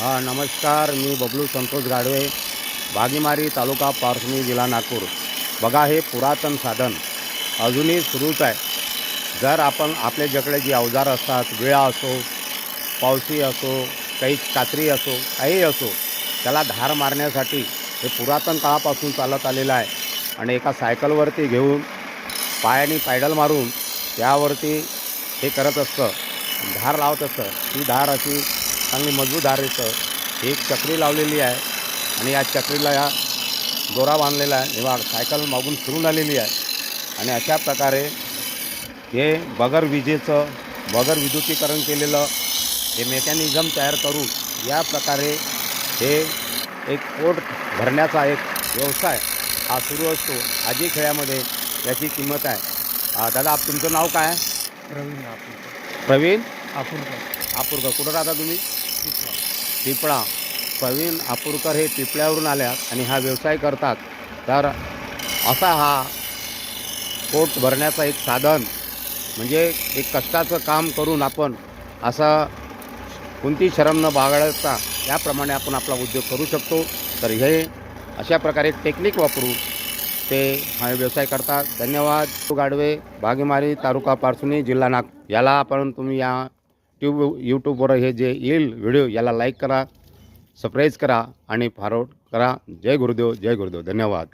नमस्कार. मी बबलू संतोष गाडवे, भागीमारी तालुका पारसनी, जिल्हा नागपूर. बघा, हे पुरातन साधन अजूनही सुरूच आहे. जर आपण आपल्याकडे जी अवजार असतात, विळा असो, पावसी असो, काही कात्री असो, काही असो, त्याला धार मारण्यासाठी हे पुरातन काळापासून चालत आलेलं आहे. आणि एका सायकलवरती घेऊन पायाने पॅडल मारून त्यावरती हे करत असतं, धार लावत असतं. ही धार अशी चांगली मजबूत धार येतं. एक चक्री लावलेली आहे आणि या चक्रीला या दोरा बांधलेला आहे. तेव्हा सायकल मागून फिरून आलेली आहे. आणि अशा प्रकारे हे बगर विजेचं, बगर विद्युतीकरण केलेलं हे मेकॅनिझम तयार करून या प्रकारे हे एक पोट भरण्याचा एक व्यवसाय हा सुरू असतो. आजी खेड्यामध्ये याची किंमत आहे. दादा, तुमचं नाव काय आहे? प्रवीण आपूरकर. प्रवीण आपूरकर. कुठं राहता तुम्ही? पिपळा. पिपळा. प्रवीण आपूरकर हे पिपळ्यावरून आल्यात आणि हा व्यवसाय करतात. तर असा हा पोट भरण्याचा एक साधन, म्हणजे एक कष्टाचं काम करून आपण असं कोणती शरम न बाळगता याप्रमाणे आपण आपला उद्योग करू शकतो. तर हे अशा प्रकारे टेक्निक वापरून ते हा व्यवसाय करतात. धन्यवाद. गाडवे, भागीमारी तालुका पारसनी, जिल्हा नागपूर. याला आपण तुम्ही या यूट्यूबवर हे जे येईल व्हिडिओ, याला लाईक करा, सबस्क्राईब करा आणि फॉरवर्ड करा. जय गुरुदेव, जय गुरुदेव. धन्यवाद.